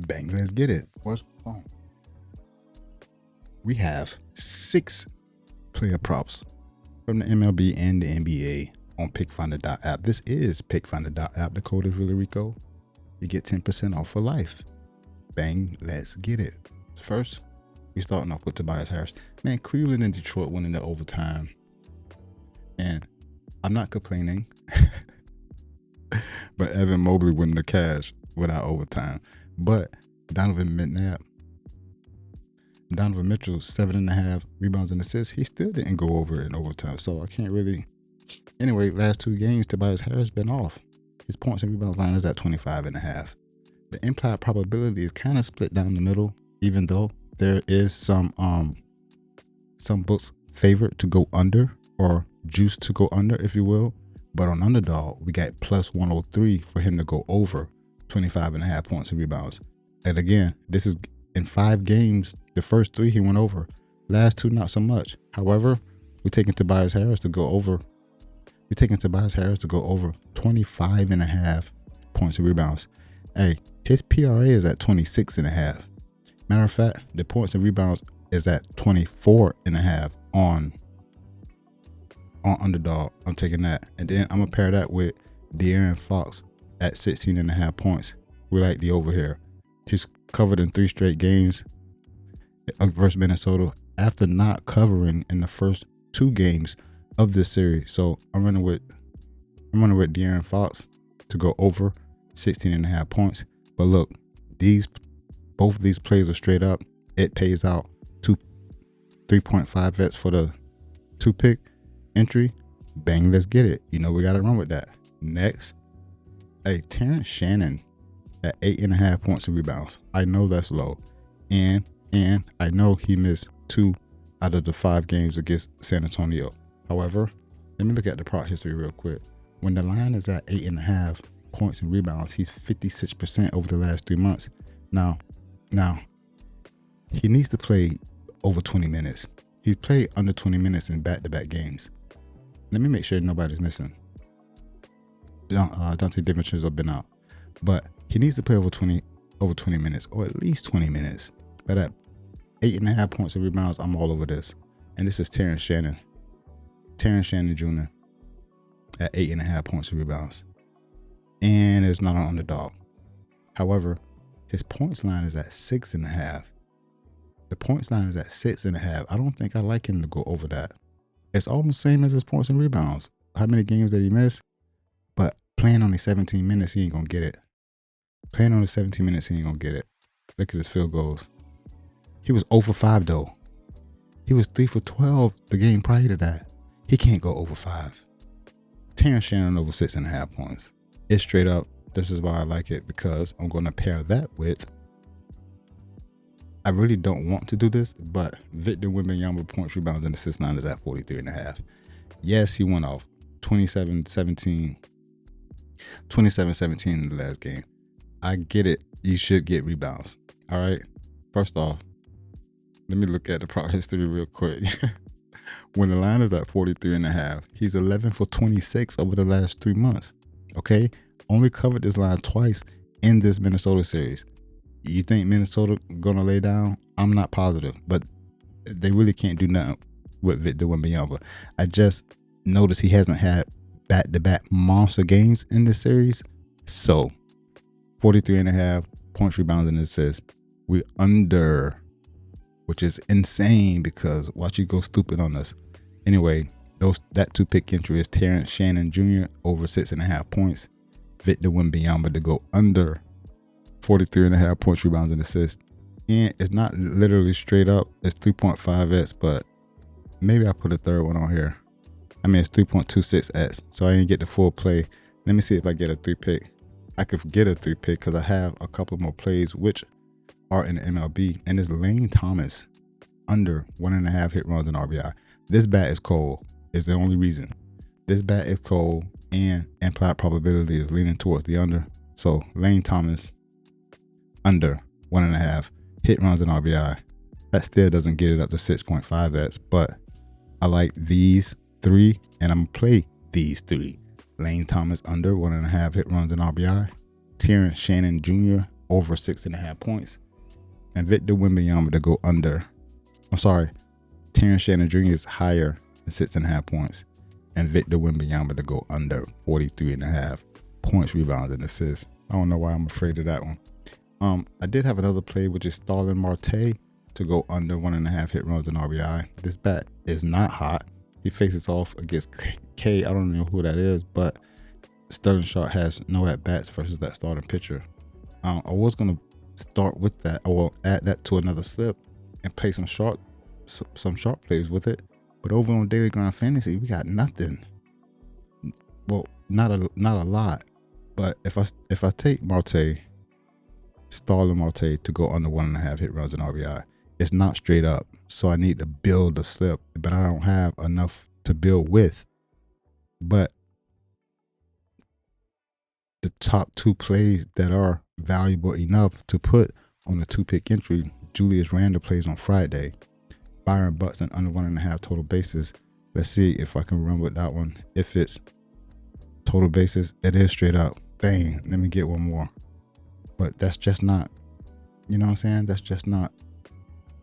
Bang, let's get it. We have 6 player props from the MLB and the NBA on PickFinder.app. This is PickFinder.app. The code is really Rico. You get 10% off for life. Bang, let's get it. First, we starting off with Tobias Harris. Man, Cleveland and Detroit winning the overtime. And I'm not complaining. But Evan Mobley winning the cash without overtime. But Donovan Mitchell, 7.5 rebounds and assists. He still didn't go over in overtime. So I can't really. Anyway, last 2 games, Tobias Harris been off. His points and rebounds line is at 25.5. The implied probability is kind of split down the middle, even though there is some books favored to go under or juice to go under, if you will. But on Underdog, we got plus 103 for him to go over 25.5 points and rebounds. And again, this is in 5 games. The first 3 he went over. Last 2, not so much. However, we're taking Tobias Harris to go over. 25.5 points and rebounds. Hey, his PRA is at 26.5. Matter of fact, the points and rebounds is at 24.5 on Underdog. I'm taking that. And then I'm going to pair that with De'Aaron Fox at 16.5 points. We like the over here. He's covered in 3 straight games versus Minnesota after not covering in the first 2 games of this series. So I'm running with De'Aaron Fox to go over 16.5 points. But look, both of these plays are straight up. It pays out 3.5 vets for the 2-pick entry. Bang, let's get it. You know we gotta run with that. Next, Terrence Shannon at 8.5 points and rebounds. I know that's low, and I know he missed 2 out of the 5 games against San Antonio. However, let me look at the prop history real quick. When the line is at 8.5 points and rebounds, he's 56% over the last 3 months. Now, he needs to play over 20 minutes. He's played under 20 minutes in back-to-back games. Let me make sure nobody's missing. Dante DiVincenzo been out, but he needs to play over 20 minutes, or at least 20 minutes. But at 8.5 points and rebounds, I'm all over this. And this is Terrence Shannon Jr. at 8.5 points and rebounds, and it's not on Underdog. However, his points line is at 6.5. The points line is at 6.5. I don't think I like him to go over that. It's almost the same as his points and rebounds. How many games did he miss? But playing only 17 minutes, he ain't gonna get it. Look at his field goals. He was 0 for 5 though. He was 3 for 12 the game prior to that. He can't go over 5. Terrence Shannon over 6.5 points. It's straight up. This is why I like it, because I'm going to pair that with, I really don't want to do this, but Victor Wembanyama points, rebounds, and assist line is at 43.5. Yes, he went off 27-17 in the last game. I get it. You should get rebounds. All right. First off, let me look at the prop history real quick. When the line is at 43.5, he's 11 for 26 over the last 3 months. Okay. Only covered this line twice in this Minnesota series. You think Minnesota gonna lay down? I'm not positive, but they really can't do nothing with Victor Wembanyama. I just noticed he hasn't had back-to-back monster games in this series. So 43.5 points, rebounds, and assists. We under, which is insane because watch you go stupid on us. Anyway, that 2-pick entry is Terrence Shannon Jr. over 6.5 points. Victor Wembanyama to go under 43.5 points, rebounds, and assists. And it's not literally straight up. It's 3.5x, but maybe I put a third one on here. I mean, it's 3.26x, so I didn't get the full play. Let me see if I get a 3-pick. I could get a 3-pick because I have a couple more plays which are in the MLB, and it's Lane Thomas under 1.5 hit runs and RBI. This bat is cold. Is the only reason. This bat is cold, and implied probability is leaning towards the under. So Lane Thomas under 1.5 hit runs and RBI. That still doesn't get it up to 6.5x, but I like these 3, and I'm gonna play these 3. Lane Thomas under 1.5 hit runs and RBI. Terrence Shannon Jr. over 6.5 points, and Victor Wembanyama to go under. I'm sorry, Terrence Shannon Jr. is higher than 6.5 points, and Victor Wembanyama to go under 43.5 points, rebounds, and assists. I don't know why I'm afraid of that one. I did have another play, which is Starling Marte to go under 1.5 hit runs and RBI. This bat is not hot. He faces off against K. I don't know who that is, but Sterling Sharp has no at bats versus that starting pitcher. I was gonna start with that. I will add that to another slip and play some sharp plays with it. But over on Daily Grind Fantasy, we got nothing. Well, not a lot. But if I take Starling Marte to go under 1.5 hit runs and RBI, it's not straight up. So I need to build a slip, but I don't have enough to build with. But the top 2 plays that are valuable enough to put on a 2-pick entry, Julius Randle plays on Friday. Byron Buxton under 1.5 total bases. Let's see if I can run with that one. If it's total bases, it is straight up. Bang, let me get one more. But that's just not, you know what I'm saying? That's just not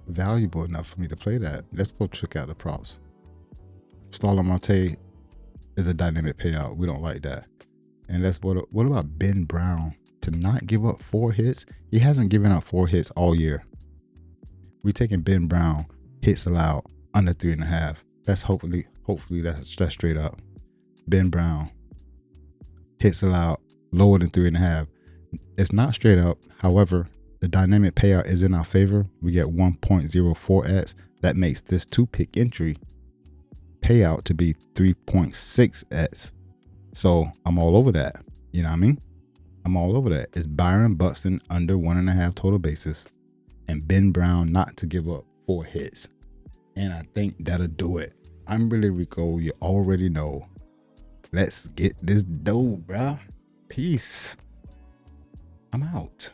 valuable enough for me to play that. Let's go check out the props. Starling Marte is a dynamic payout. We don't like that. And what about Ben Brown to not give up 4 hits? He hasn't given up 4 hits all year. We taking Ben Brown hits allowed under 3.5. That's hopefully that's straight up. Ben Brown hits allowed lower than 3.5. It's not straight up. However, the dynamic payout is in our favor. We get 1.04x. That makes this 2-pick entry payout to be 3.6x. So I'm all over that. You know what I mean? I'm all over that. It's Byron Buxton under 1.5 total bases and Ben Brown not to give up 4 hits. And I think that'll do it. I'm Really Rico. You already know. Let's get this dough, bruh. Peace. I'm out.